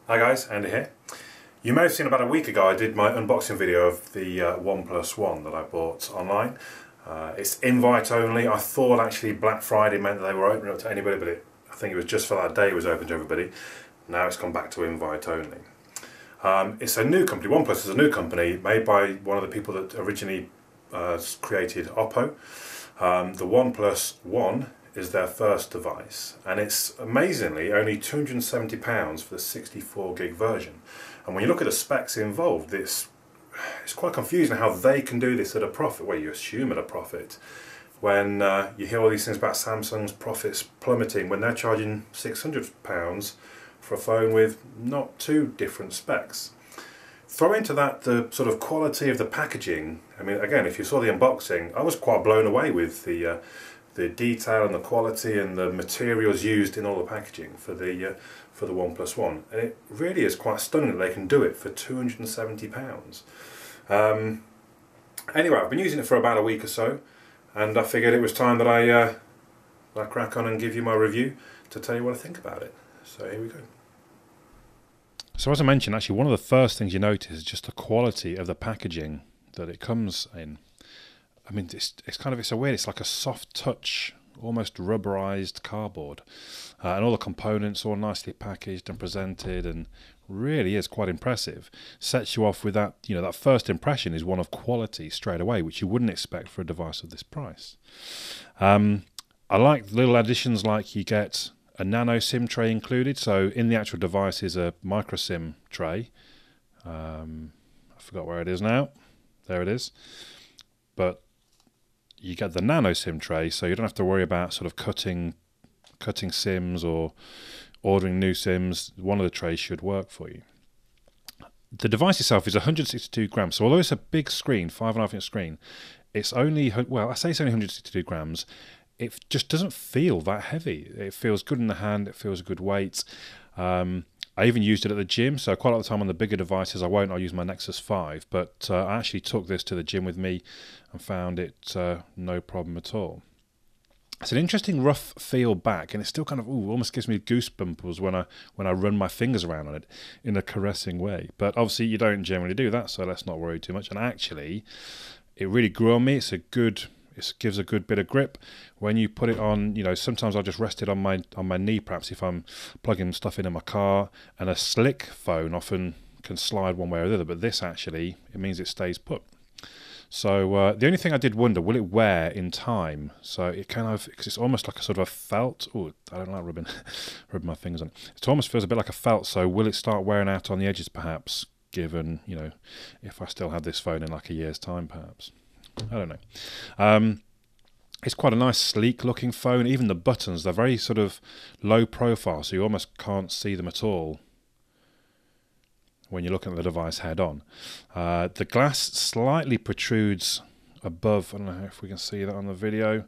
Hi guys, Andy here. You may have seen about a week ago I did my unboxing video of the OnePlus One that I bought online. It's invite only. I thought actually Black Friday meant that they were opening up to anybody, but I think it was just for that day it was open to everybody. Now it's gone back to invite only. It's a new company. OnePlus is a new company made by one of the people that originally created Oppo. The OnePlus One is their first device, and it's amazingly only £270 for the 64 gig version. And when you look at the specs involved, it's quite confusing how they can do this at a profit. Well, you assume at a profit, when you hear all these things about Samsung's profits plummeting when they're charging £600 for a phone with not too different specs. Throw into that the sort of quality of the packaging. I mean, again, if you saw the unboxing, I was quite blown away with the detail and the quality and the materials used in all the packaging for the OnePlus One, and it really is quite stunning that they can do it for £270. Anyway, I've been using it for about a week or so, and I figured it was time that I crack on and give you my review to tell you what I think about it. So here we go. So as I mentioned, actually one of the first things you notice is just the quality of the packaging that it comes in. I mean, it's like a soft touch, almost rubberized cardboard, and all the components all nicely packaged and presented, and really is quite impressive. Sets you off with that, that first impression is one of quality straight away, which you wouldn't expect for a device of this price. I like little additions, like you get a nano SIM tray included. So in the actual device is a micro SIM tray. I forgot where it is now. There it is. But you get the nano SIM tray, so you don't have to worry about sort of cutting SIMs or ordering new SIMs. One of the trays should work for you. The device itself is 162 grams, so although it's a big screen, 5.5-inch screen, it's only, well, I say it's only 162 grams. It just doesn't feel that heavy. It feels good in the hand. It feels a good weight. I even used it at the gym, so quite a lot of the time on the bigger devices I'll use my Nexus 5, but I actually took this to the gym with me and found it no problem at all. It's an interesting rough feel back, and it still kind of almost gives me goosebumps when I run my fingers around on it in a caressing way. But obviously you don't generally do that, so let's not worry too much. And actually, it really grew on me. It gives a good bit of grip. When you put it on, sometimes I'll just rest it on my knee, perhaps if I'm plugging stuff in my car, and a slick phone often can slide one way or the other, but this actually, it means it stays put. So the only thing I did wonder, will it wear in time? So it because it's almost like a sort of a felt. Oh, I don't like rubbing my fingers on it. It almost feels a bit like a felt, so will it start wearing out on the edges perhaps, given, if I still had this phone in like a year's time perhaps. I don't know. It's quite a nice sleek looking phone. Even the buttons, they're very sort of low profile, so you almost can't see them at all when you're looking at the device head on. The glass slightly protrudes above. I don't know if we can see that on the video.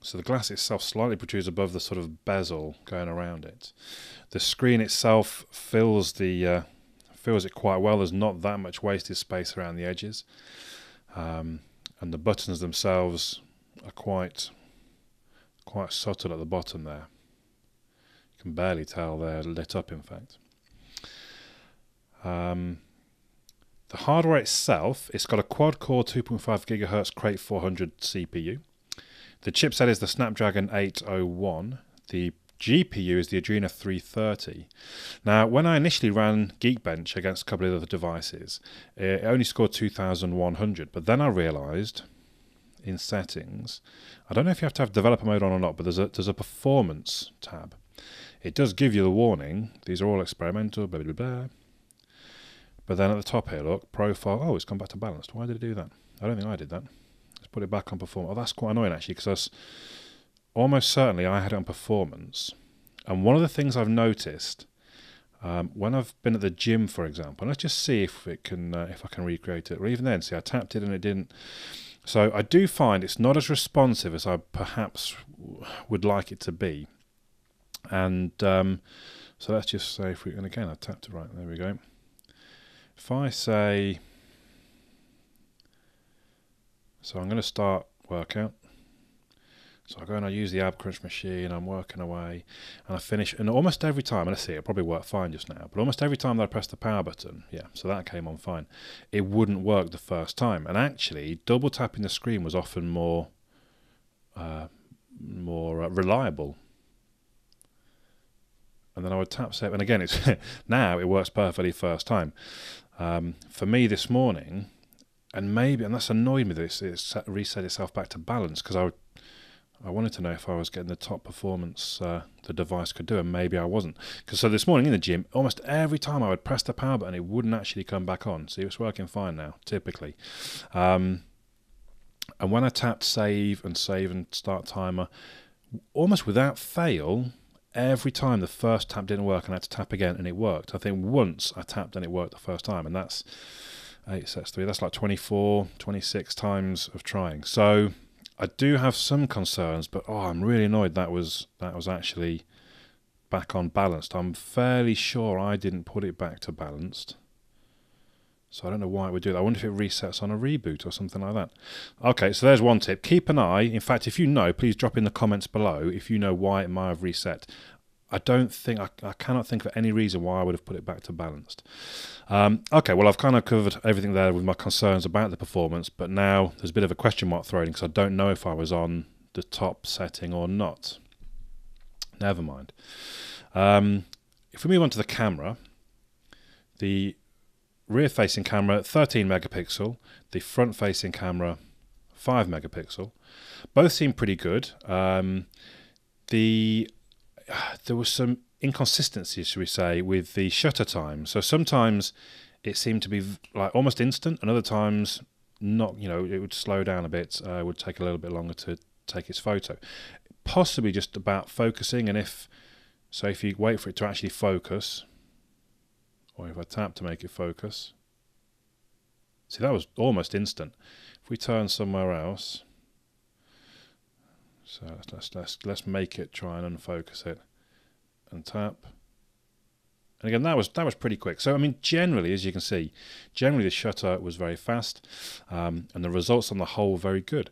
So the glass itself slightly protrudes above the sort of bezel going around it. The screen itself fills it quite well. There's not that much wasted space around the edges. And the buttons themselves are quite subtle at the bottom there. You can barely tell they're lit up, in fact. The hardware itself, it's got a quad-core 2.5 GHz Crate 400 CPU. The chipset is the Snapdragon 801. The GPU is the Adreno 330. Now, when I initially ran Geekbench against a couple of other devices, it only scored 2,100, but then I realised in settings, I don't know if you have to have developer mode on or not, but there's a performance tab. It does give you the warning, these are all experimental, blah, blah, blah. But then at the top here, look, profile, it's gone back to balanced. Why did it do that? I don't think I did that. Let's put it back on performance. Oh, that's quite annoying actually, because almost certainly I had it on performance. And one of the things I've noticed when I've been at the gym, for example, let's just see if I can recreate it. Or even then, see, I tapped it and it didn't. So I do find it's not as responsive as I perhaps would like it to be. And so let's just say and again I tapped it right, there we go. If I say, so I'm going to start workout. So I go and I use the ab crunch machine, I'm working away, and I finish, and almost every time, and let's see, it probably worked fine just now, but almost every time that I press the power button, yeah, so that came on fine, it wouldn't work the first time. And actually, double tapping the screen was often more reliable. And then I would tap save, and again, it's now it works perfectly first time. For me this morning, and that's annoyed me that it's reset itself back to balance, because I wanted to know if I was getting the top performance the device could do, and maybe I wasn't. So this morning in the gym, almost every time I would press the power button, it wouldn't actually come back on. See, it's working fine now, typically. And when I tapped save and start timer, almost without fail, every time the first tap didn't work and I had to tap again, and it worked. I think once I tapped and it worked the first time, and that's 8 sets 3. That's like 24, 26 times of trying. So I do have some concerns, but I'm really annoyed that was actually back on balanced. I'm fairly sure I didn't put it back to balanced, so I don't know why it would do that. I wonder if it resets on a reboot or something like that. Okay, so there's one tip. Keep an eye. In fact, if you know, please drop in the comments below if you know why it might have reset. I cannot think of any reason why I would have put it back to balanced. Okay, well, I've kind of covered everything there with my concerns about the performance, but now there's a bit of a question mark thrown in because I don't know if I was on the top setting or not. Never mind. If we move on to the camera, the rear-facing camera, 13 megapixel, the front-facing camera, 5 megapixel. Both seem pretty good. There was some inconsistencies, should we say, with the shutter time. So sometimes it seemed to be like almost instant, and other times not. It would slow down a bit. It would take a little bit longer to take its photo. Possibly just about focusing, and if you wait for it to actually focus, or if I tap to make it focus, see, that was almost instant. If we turn somewhere else. So let's make it try and unfocus it, and tap. And again, that was pretty quick. So I mean, generally, as you can see, the shutter was very fast, and the results on the whole very good.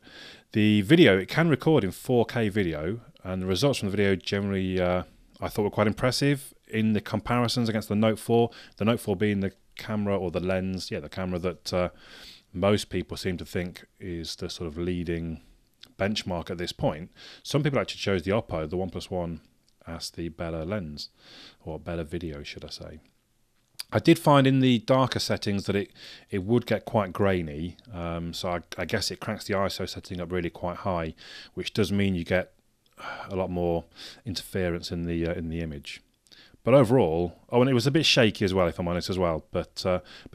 The video, it can record in 4K video, and the results from the video generally I thought were quite impressive in the comparisons against the Note 4. The Note 4 being the camera or the lens, the camera that most people seem to think is the sort of leading benchmark at this point. Some people actually chose the Oppo, the OnePlus One, as the better lens, or better video, should I say. I did find in the darker settings that it would get quite grainy, so I guess it cranks the ISO setting up really quite high, which does mean you get a lot more interference in the image. But overall, and it was a bit shaky as well, if I'm honest as well, but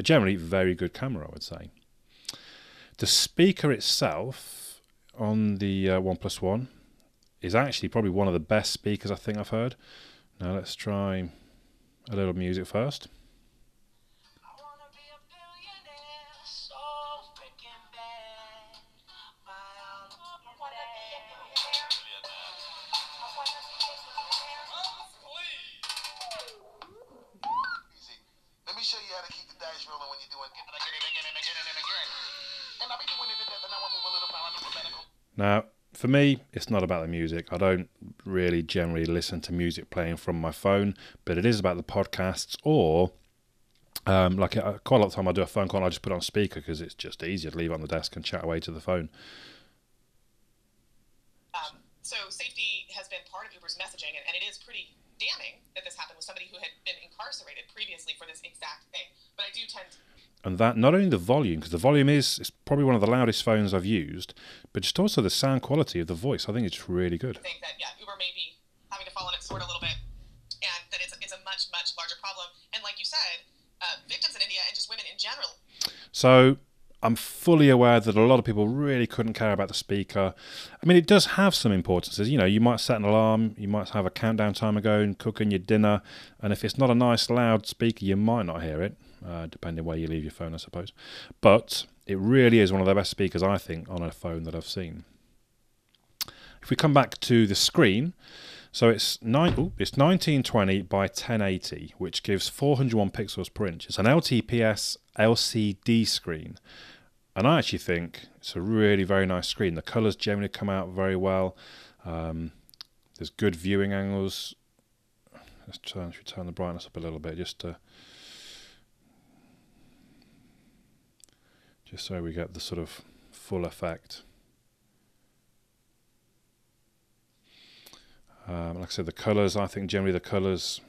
generally very good camera, I would say. The speaker itself on the OnePlus One is actually probably one of the best speakers I think I've heard. Now let's try a little music first. Let me show you how to keep the dice rolling when you're doing it again and again and again. And I'll be doing it to death, and I want to move a little paranormal. Now, for me, it's not about the music. I don't really generally listen to music playing from my phone, but it is about the podcasts, or quite a lot of time I do a phone call and I just put it on speaker because it's just easier to leave it on the desk and chat away to the phone. So safety has been part of Uber's messaging, and it is pretty damning that this happened with somebody who had been incarcerated previously for this exact thing. But I do tend to... And that, not only the volume, because the volume is probably one of the loudest phones I've used, but just also the sound quality of the voice. I think it's really good. I think that, Uber may be having to fall on its sword a little bit, and that it's a much, much larger problem. And like you said, victims in India and just women in general. So I'm fully aware that a lot of people really couldn't care about the speaker. I mean, it does have some importances. You might set an alarm, you might have a countdown timer going, cooking your dinner, and if it's not a nice loud speaker, you might not hear it, depending where you leave your phone, I suppose. But it really is one of the best speakers, I think, on a phone that I've seen. If we come back to the screen, so it's 1920 by 1080, which gives 401 pixels per inch. It's an LTPS LCD screen, and I actually think it's a really very nice screen. The colours generally come out very well. There's good viewing angles. Should we turn the brightness up a little bit just so we get the sort of full effect. Like I said, the colours, I think generally the colours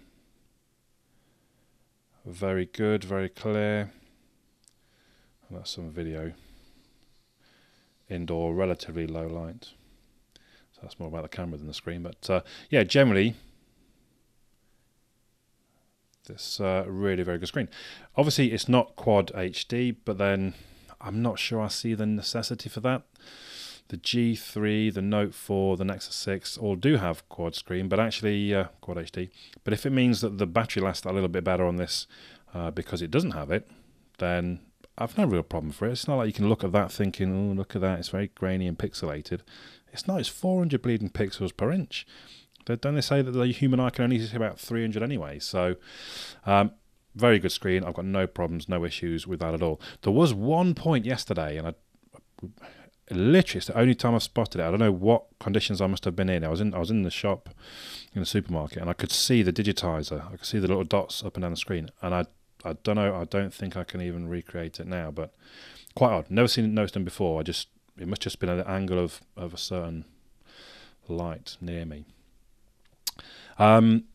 are very good, very clear. And that's some video. Indoor, relatively low light. So that's more about the camera than the screen. But yeah, generally, this really very good screen. Obviously, it's not Quad HD, but then I'm not sure I see the necessity for that. The G3, the Note 4, the Nexus 6 all do have quad screen, but actually Quad HD. But if it means that the battery lasts a little bit better on this because it doesn't have it, then I've no real problem for it. It's not like you can look at that thinking, oh, look at that, it's very grainy and pixelated. It's not, it's 400 bleeding pixels per inch. Don't they say that the human eye can only see about 300 anyway? So, very good screen. I've got no problems, no issues with that at all. There was one point yesterday, and literally, it's the only time I've spotted it. I don't know what conditions I must have been in. I was in the shop, in the supermarket, and I could see the digitizer. I could see the little dots up and down the screen, and I don't know. I don't think I can even recreate it now. But quite odd. Never noticed them before. It must just been an angle of a certain light near me.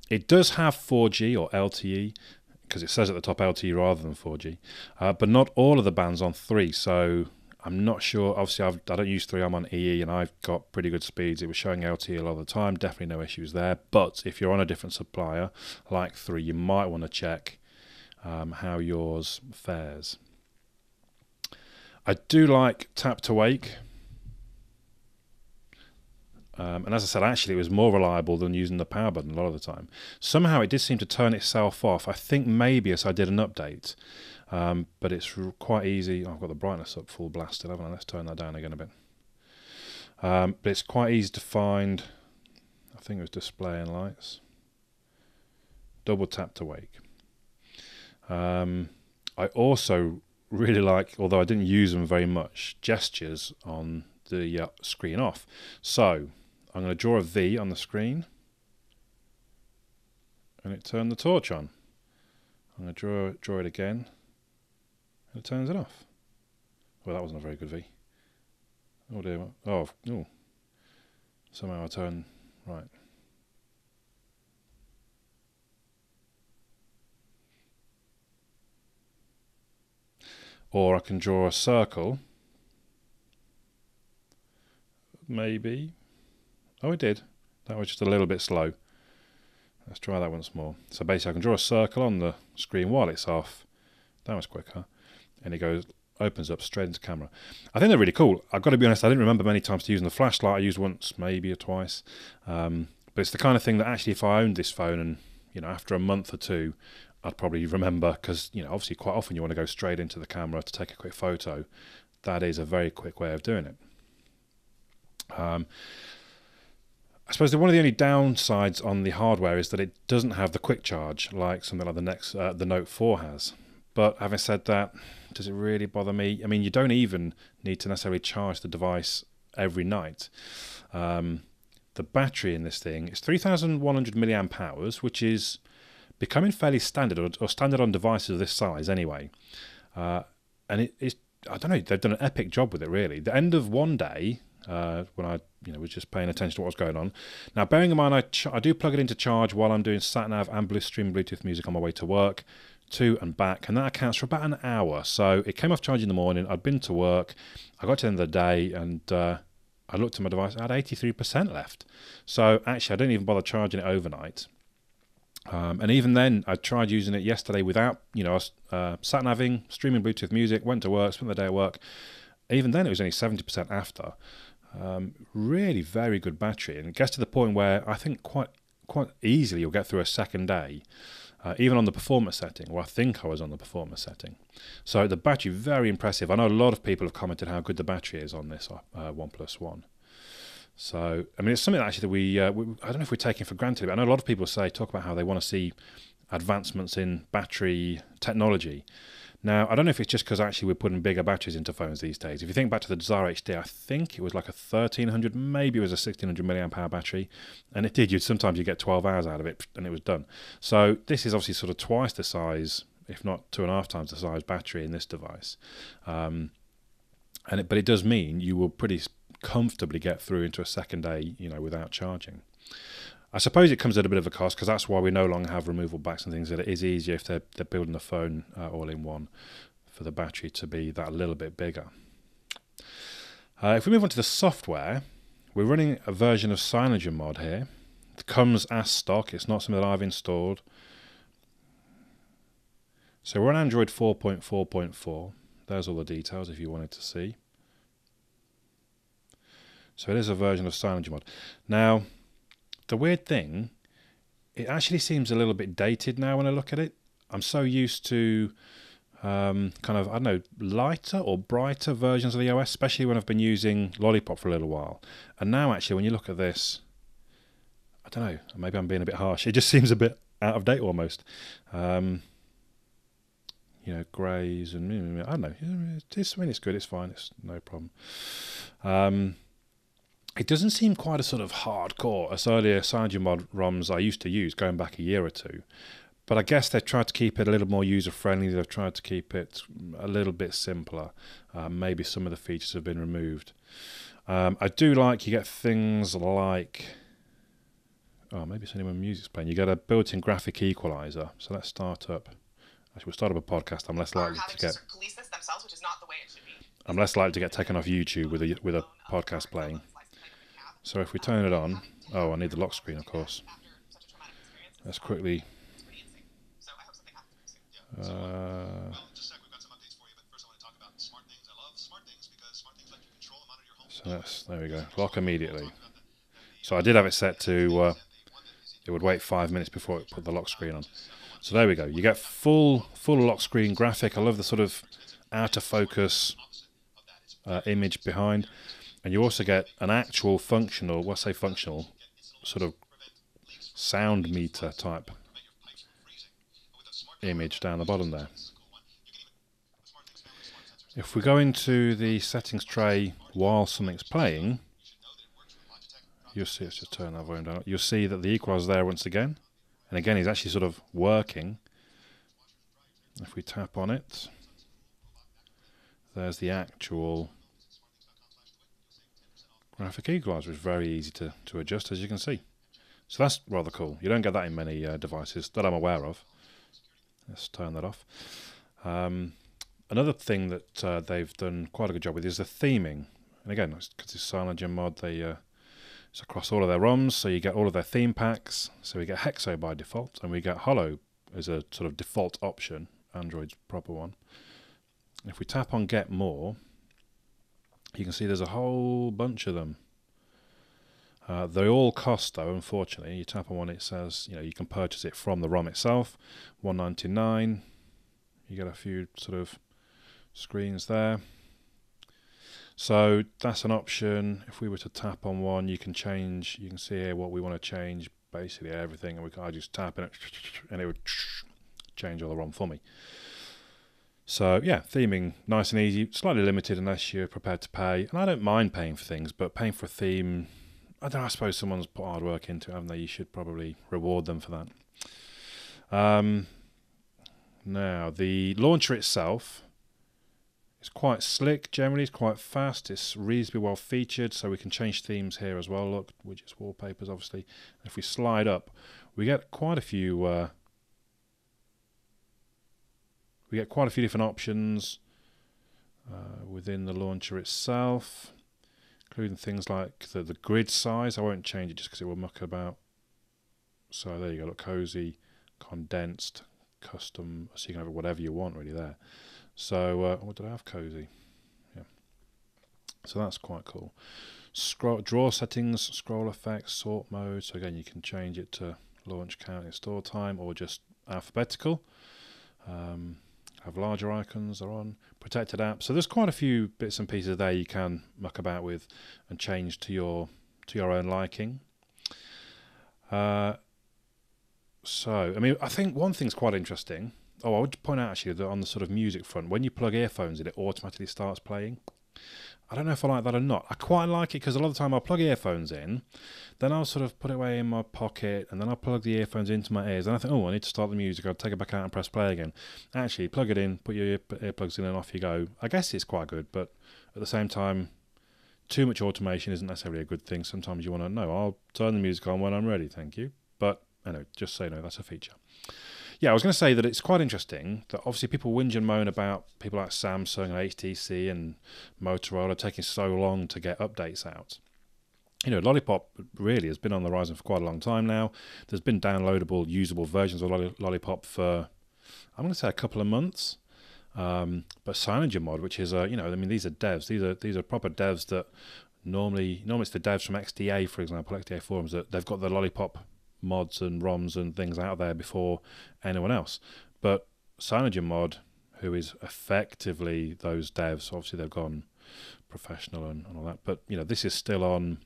It does have 4G or LTE, because it says at the top LTE rather than 4G, but not all of the bands on 3. So I'm not sure. Obviously, I don't use 3. I'm on EE, and I've got pretty good speeds. It was showing LTE a lot of the time. Definitely no issues there. But if you're on a different supplier like 3, you might want to check how yours fares. I do like tap to wake. And as I said, actually, it was more reliable than using the power button a lot of the time. Somehow, it did seem to turn itself off. I think maybe as I did an update. But it's quite easy. I've got the brightness up full blasted, haven't I? Let's turn that down again a bit. But it's quite easy to find. I think it was display and lights. Double tap to wake. I also really like, although I didn't use them very much, gestures on the screen off. So I'm going to draw a V on the screen, and it turned the torch on. I'm going to draw it again, and it turns it off. Well, that wasn't a very good V. Oh dear. Oh. Somehow I turn right. Or I can draw a circle. Maybe. Oh, it did. That was just a little bit slow. Let's try that once more. So basically I can draw a circle on the screen while it's off. That was quicker. And it opens up straight into camera. I think they're really cool. I've got to be honest, I didn't remember many times to use the flashlight. I used once, maybe, or twice. But it's the kind of thing that actually if I owned this phone and, after a month or two, I'd probably remember, because, obviously quite often you want to go straight into the camera to take a quick photo. That is a very quick way of doing it. I suppose one of the only downsides on the hardware is that it doesn't have the quick charge like something like the Note 4 has. But having said that, does it really bother me? I mean, you don't even need to necessarily charge the device every night. The battery in this thing is 3,100 milliamp hours, which is becoming fairly standard, or standard on devices of this size anyway. And it is, I don't know, they've done an epic job with it, really. The end of one day, when I was just paying attention to what was going on. Now, bearing in mind, I do plug it into charge while I'm doing sat-nav and streaming Bluetooth music on my way to work, to and back, and that accounts for about an hour. So it came off charge in the morning, I'd been to work, I got to the end of the day, and I looked at my device, I had 83% left. So actually, I didn't even bother charging it overnight. And even then, I tried using it yesterday without, sat-naving, streaming Bluetooth music, went to work, spent the day at work. Even then, it was only 70% after. Really very good battery, and it gets to the point where I think quite easily you'll get through a second day, even on the performance setting, or I think I was on the performance setting. So the battery, very impressive. I know a lot of people have commented how good the battery is on this OnePlus One. So, I mean, it's something that actually I don't know if we're taking for granted, but I know a lot of people talk about how they want to see advancements in battery technology. Now, I don't know if it's just because actually we're putting bigger batteries into phones these days. If you think back to the Desire HD, I think it was like a 1300, maybe it was a 1600 milliamp hour battery, and it did. Sometimes you get 12 hours out of it, and it was done. So this is obviously sort of twice the size, if not 2.5 times the size battery in this device. But it does mean you will pretty comfortably get through into a second day, without charging. I suppose it comes at a bit of a cost, because that's why we no longer have removable backs and things. That it is easier if they're building the phone all in one for the battery to be that little bit bigger. If we move on to the software, we're running a version of CyanogenMod here. It comes as stock. It's not something that I've installed. So we're on Android 4.4.4. There's all the details if you wanted to see. So it is a version of CyanogenMod. Now, the weird thing, it actually seems a little bit dated now when I look at it. I'm so used to kind of, I don't know, lighter or brighter versions of the OS, especially when I've been using Lollipop for a little while. And now actually when you look at this, I don't know, maybe I'm being a bit harsh. It just seems a bit out of date almost. Greys and, I don't know. It's good, it's fine, it's no problem. It doesn't seem quite as sort of hardcore as earlier CyanogenMod ROMs I used to use going back a year or two. But I guess they've tried to keep it a little more user-friendly. They've tried to keep it a little bit simpler. Maybe some of the features have been removed. I do like you get things like... Oh, maybe it's only when music's playing. You get a built-in graphic equalizer. So let's start up. Actually, we'll start up a podcast. I'm less likely to get... police this themselves, which is not the way it should be. I'm less likely to get taken off YouTube with a podcast playing. So if we turn it on, I need the lock screen, of course. Let's quickly. Just a sec, we've got some updates for you, but first I want to talk about smart things. I love smart things because smart things let you control them out of your home. So there we go. Lock immediately. So I did have it set to. It would wait 5 minutes before it put the lock screen on. So there we go. You get full lock screen graphic. I love the sort of out of focus image behind. And you also get an actual functional, sort of sound meter type image down the bottom there. If we go into the settings tray while something's playing, you'll see, let's just turn that volume down. You'll see that the equalizer is there once again. And again, it's actually sort of working. If we tap on it, there's the actual graphic equalizer. Is very easy to adjust, as you can see. So that's rather cool. You don't get that in many devices that I'm aware of. Let's turn that off. Another thing that they've done quite a good job with is the theming. And again, because it's CyanogenMod, it's across all of their ROMs, so you get all of their theme packs. So we get Hexo by default, and we get Holo as a sort of default option, Android's proper one. If we tap on Get More, you can see there's a whole bunch of them. They all cost, though, unfortunately. You tap on one, it says, you can purchase it from the ROM itself, $1.99. You get a few sort of screens there. So that's an option. If we were to tap on one, you can change. You can see here what we want to change, basically everything, and I just tap it, and it would change all the ROM for me. So yeah, theming nice and easy, slightly limited unless you're prepared to pay. And I don't mind paying for things, but paying for a theme, I don't know, I suppose someone's put hard work into it, haven't they? You should probably reward them for that. Now, the launcher itself is quite slick generally, it's quite fast, it's reasonably well featured, so we can change themes here as well. Look, widgets, wallpapers, obviously. And if we slide up, we get quite a few different options within the launcher itself, including things like the grid size. I won't change it just because it will muck about. So there you go, look, cozy, condensed, custom, so you can have whatever you want really there. So what did I have? Cozy. Yeah. So that's quite cool. Draw settings, scroll effects, sort mode. So again, you can change it to launch count, install time, or just alphabetical. Have larger icons are on. Protected apps. So there's quite a few bits and pieces there you can muck about with and change to your own liking. So I mean, I think one thing's quite interesting. I would point out actually that on the sort of music front, when you plug earphones in, it automatically starts playing. I don't know if I like that or not. I quite like it because a lot of the time I'll plug earphones in, then I'll sort of put it away in my pocket, and then I'll plug the earphones into my ears, and I think, oh, I need to start the music. I'll take it back out and press play again. Actually, plug it in, put your earplugs in, and off you go. I guess it's quite good, but at the same time, too much automation isn't necessarily a good thing. Sometimes you want to know, I'll turn the music on when I'm ready, thank you. But anyway, just so you know, that's a feature. Yeah, I was going to say that it's quite interesting that obviously people whinge and moan about people like Samsung and HTC and Motorola taking so long to get updates out. You know, Lollipop really has been on the horizon for quite a long time now. There's been downloadable, usable versions of Lollipop for, I'm going to say, a couple of months. But CyanogenMod, which is, you know, I mean, these are devs. These are proper devs that normally it's the devs from XDA, for example, XDA forums, that they've got the Lollipop mods and ROMs and things out there before anyone else. But CyanogenMod, who is effectively those devs, obviously they've gone professional and all that, but you know, this is still on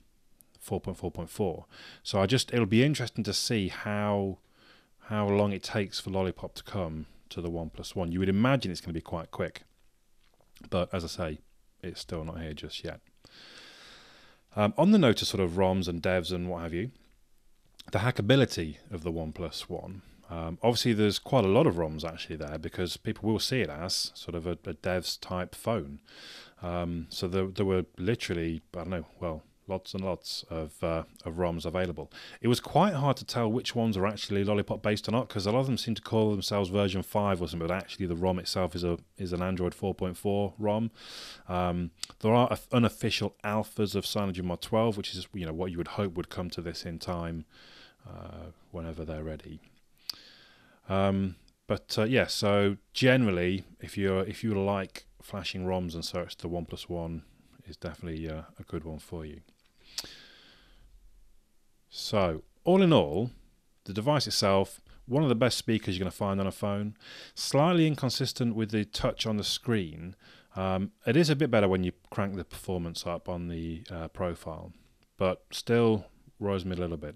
4.4.4. So it'll be interesting to see how long it takes for Lollipop to come to the OnePlus One. You would imagine it's going to be quite quick, but as I say, it's still not here just yet. On the note of sort of ROMs and devs and what have you, the hackability of the OnePlus One. Obviously, there's quite a lot of ROMs actually there because people will see it as sort of a devs type phone. So there were literally, I don't know, well, lots and lots of ROMs available. It was quite hard to tell which ones are actually Lollipop based or not because a lot of them seem to call themselves version 5 or something, but actually the ROM itself is an Android 4.4 ROM. There are unofficial alphas of CyanogenMod 12, which is, you know, what you would hope would come to this in time whenever they're ready. Yeah, so generally, if you like flashing ROMs and such, the OnePlus One is definitely a good one for you. So, all in all, the device itself, one of the best speakers you're going to find on a phone. Slightly inconsistent with the touch on the screen. It is a bit better when you crank the performance up on the profile, but still worries me a little bit.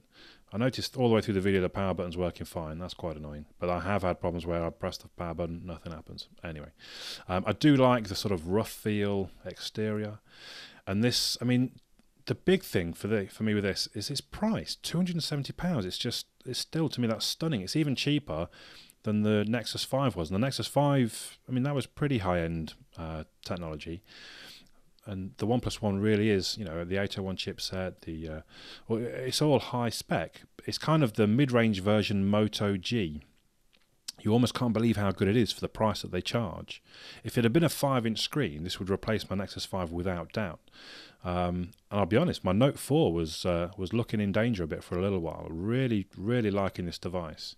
I noticed all the way through the video the power button's working fine. That's quite annoying. But I have had problems where I press the power button, nothing happens. Anyway, I do like the sort of rough feel exterior. And this, I mean, the big thing for me with this is its price, £270. It's still, to me, that's stunning. It's even cheaper than the Nexus 5 was. And the Nexus 5, I mean, that was pretty high-end technology. And the OnePlus One really is, you know, the 801 chipset, it's all high spec. It's kind of the mid-range version Moto G. You almost can't believe how good it is for the price that they charge. If it had been a 5-inch screen, this would replace my Nexus 5 without doubt. And I'll be honest, my Note 4 was looking in danger a bit for a little while. Really, really liking this device.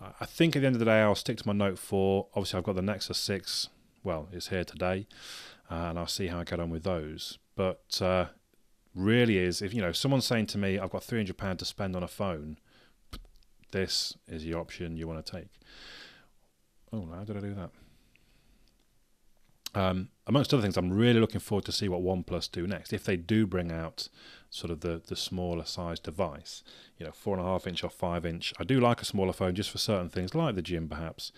I think at the end of the day, I'll stick to my Note 4. Obviously, I've got the Nexus 6. Well, it's here today. And I'll see how I get on with those. But really is, if you know, someone's saying to me, I've got £300 to spend on a phone, this is the option you want to take. Oh, how did I do that? Amongst other things, I'm really looking forward to see what OnePlus do next. If they do bring out sort of the smaller size device, you know, 4.5-inch or 5-inch. I do like a smaller phone just for certain things, like the gym perhaps.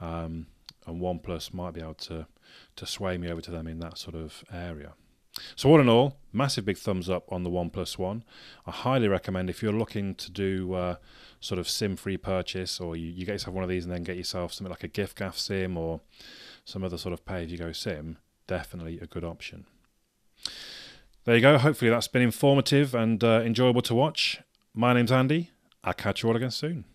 And OnePlus might be able to sway me over to them in that sort of area. So all in all, massive big thumbs up on the OnePlus One. I highly recommend if you're looking to do sort of SIM-free purchase, or you get yourself one of these and then get yourself something like a giffgaff SIM or some other sort of pay-as-you-go SIM, definitely a good option. There you go. Hopefully that's been informative and enjoyable to watch. My name's Andy. I'll catch you all again soon.